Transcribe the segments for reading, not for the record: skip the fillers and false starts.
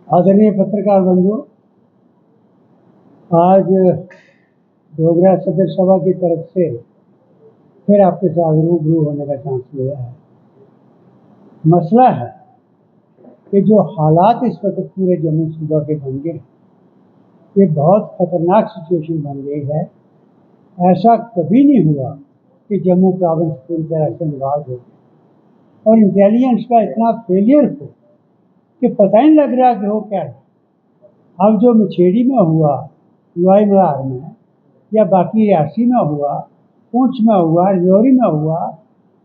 आदरणीय पत्रकार बंधु, आज डोगरा सदर सभा की तरफ से फिर आपके साथ रूबरू होने का चांस मिला है। मसला है कि जो हालात इस वक्त पूरे जम्मू सूबा के बन गए, ये बहुत खतरनाक सिचुएशन बन गई है। ऐसा कभी नहीं हुआ कि जम्मू प्रोविंस पूरी तरह से निवाज हो और इंटेलिजेंस का इतना फेलियर हो कि पता ही नहीं लग रहा कि हो क्या है। अब जो मछेड़ी में हुआ, लोई मलार में, या बाकी रियासी में हुआ, पुंछ में हुआ, राजौरी में हुआ,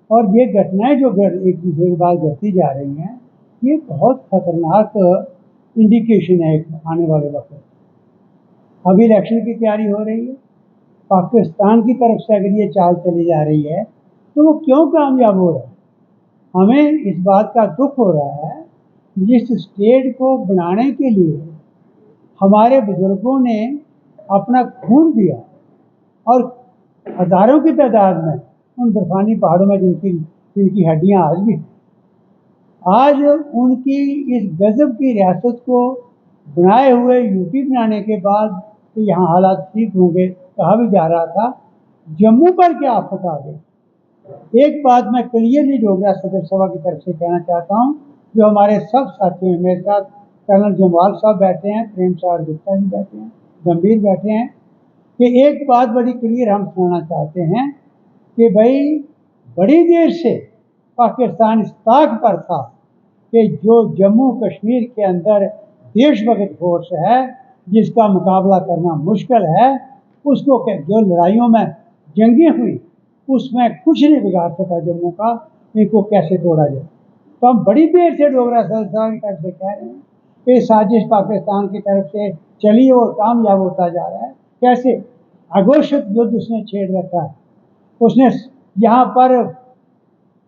और ये घटनाएं जो एक दूसरे के बाद घटती जा रही हैं, ये बहुत खतरनाक इंडिकेशन है आने वाले वक्त। अभी इलेक्शन की तैयारी हो रही है, पाकिस्तान की तरफ से अगर ये चाल चली जा रही है तो वो क्यों कामयाब हो रहा है? हमें इस बात का दुख हो रहा है, जिस स्टेट को बनाने के लिए हमारे बुजुर्गों ने अपना खून दिया और हजारों की तादाद में उन बर्फानी पहाड़ों में जिनकी हड्डियां आज भी, आज उनकी इस गजब की रियासत को बनाए हुए यूपी बनाने के बाद कि यहाँ हालात ठीक होंगे कहा भी जा रहा था, जम्मू पर क्या आफत आ गई। एक बात मैं क्लियरली डोगरा सदर सभा की तरफ से कहना चाहता हूँ, जो हमारे सब साथी हैं, मेरे साथ कर्नल जमवाल साहब बैठे हैं, प्रेम सागर गुप्ता जी बैठे हैं, गंभीर बैठे हैं, कि एक बात बड़ी क्लियर हम सुनना चाहते हैं कि भाई बड़ी देर से पाकिस्तान इस ताक पर था कि जो जम्मू कश्मीर के अंदर देशभक्त फोर्स है जिसका मुकाबला करना मुश्किल है, उसको जो लड़ाइयों में जंगें हुई उसमें कुछ नहीं बिगाड़ सका जम्मू का, इनको कैसे तोड़ा जाए। तो हम बड़ी देर से डोगरा संस्थान की तरफ से कह रहे हैं कि साजिश पाकिस्तान की तरफ से चली और कामयाब होता जा रहा है। कैसे अघोषित युद्ध उसने छेड़ रखा है। उसने यहाँ पर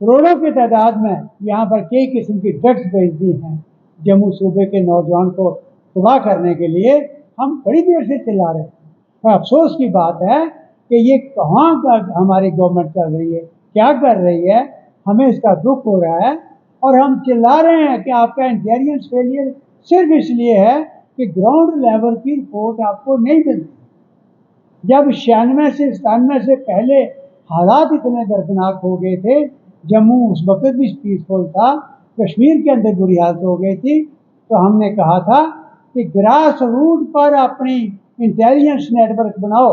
करोड़ों की तादाद में यहाँ पर कई किस्म की ड्रग्स भेज दी हैं जम्मू सूबे के नौजवान को तबाह करने के लिए। हम बड़ी देर से चिल्ला रहे हैं। अफसोस की बात है कि ये कहाँ हमारी गवर्नमेंट चल रही है, क्या कर रही है, हमें इसका दुख हो रहा है। और हम चिल्ला रहे हैं कि आपका इंटेलिजेंस फेलियर सिर्फ इसलिए है कि ग्राउंड लेवल की रिपोर्ट आपको नहीं मिलती। जब 96 से 97 से पहले हालात इतने दर्दनाक हो गए थे, जम्मू उस वक्त भी पीसफुल था, कश्मीर के अंदर बुरी हालत हो गई थी, तो हमने कहा था कि ग्रास रूट पर अपनी इंटेलिजेंस नेटवर्क बनाओ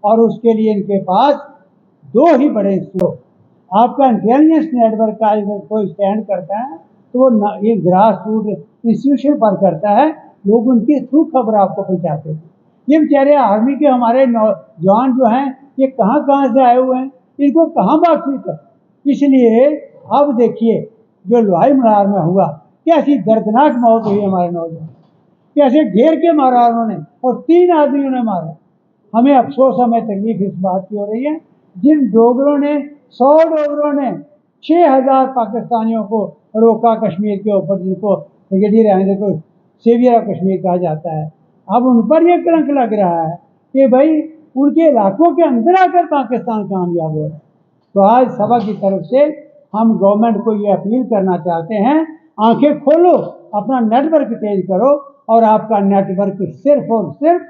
और उसके लिए इनके पास दो ही बड़े इंस्टीट्यूट, आपका इंटेलिजेंस नेटवर्क का अगर कोई स्टैंड करता है तो वो ये ग्रास रूट इंस्टीट्यूशन पर करता है, लोग उनके थ्रू खबर आपको पहुंचाते थे। ये बेचारे आर्मी के हमारे जवान जो हैं, ये कहाँ कहाँ से आए हुए हैं, इनको कहाँ बातचीत है। इसलिए अब देखिए जो लोई मलार में हुआ, कैसी दर्दनाक मौत हुई हमारे नौजवान, कैसे घेर के मारा उन्होंने और 3 आदमियों ने मारा। हमें अफसोस, हमें तकलीफ इस बात की हो रही है, जिन डोगरों ने 100 डोगरों ने 6000 पाकिस्तानियों को रोका कश्मीर के ऊपर, जिनको ब्रिगेडियर रहेंगे को सेवियर ऑफ कश्मीर कहा जाता है, अब उन पर यह कलंक लग रहा है कि भाई उनके इलाकों के अंदर आकर पाकिस्तान कामयाब हो रहा है। तो आज सभा की तरफ से हम गवर्नमेंट को ये अपील करना चाहते हैं, आंखें खोलो, अपना नेटवर्क तेज करो, और आपका नेटवर्क सिर्फ और सिर्फ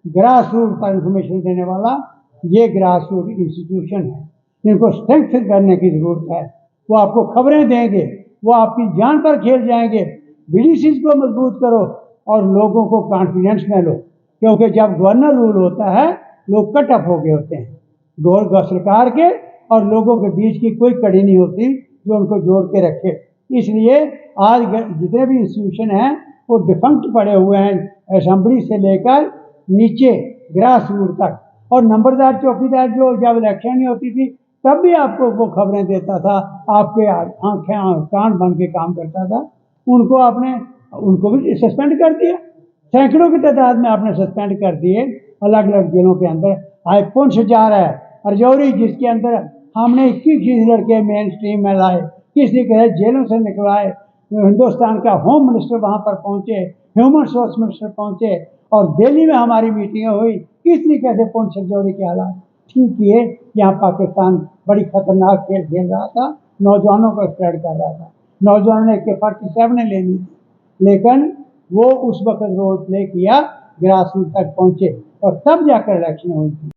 ग्रास रूट पर इंफॉर्मेशन देने वाला ये ग्रास रूट इंस्टीट्यूशन है, जिनको स्ट्रेंथ करने की जरूरत है। वो आपको खबरें देंगे, वो आपकी जान पर खेल जाएंगे। बीडीसी को मजबूत करो और लोगों को कॉन्फिडेंस में लो, क्योंकि जब गवर्नर रूल होता है लोग कट ऑफ हो गए होते हैं। सरकार के और लोगों के बीच की कोई कड़ी नहीं होती जो उनको जोड़ के रखे। इसलिए आज जितने भी इंस्टीट्यूशन हैं वो डिफंक्ट पड़े हुए हैं, असेंबली से लेकर नीचे ग्रास रूट तक। और नंबरदार चौकीदार जो जब इलेक्शन नहीं होती थी तब भी आपको वो खबरें देता था, आपके आंखें कान बन के काम करता था, उनको भी सस्पेंड कर दिया। सैकड़ों की तादाद में आपने सस्पेंड कर दिए अलग अलग जिलों के अंदर। आज पुंछ जा रहा है, राजौरी जिसके अंदर हमने 21 लड़के मेन स्ट्रीम में लाए, किसी के जेलों से निकलवाए, हिंदुस्तान का होम मिनिस्टर वहां पर पहुंचे, ह्यूमन रिसोर्स मिनिस्टर पहुंचे, और दिल्ली में हमारी मीटिंग हुई। किस तरीके से पुंछ राजौरी के हालात ठीक किए। यहाँ पाकिस्तान बड़ी खतरनाक खेल खेल रहा था, नौजवानों को स्प्रेड कर रहा था, नौजवानों ने AK-47 ले ली थी, लेकिन वो उस वक्त रोल प्ले किया, ग्रास रूट तक पहुंचे और तब जाकर इलेक्शन हुई थी।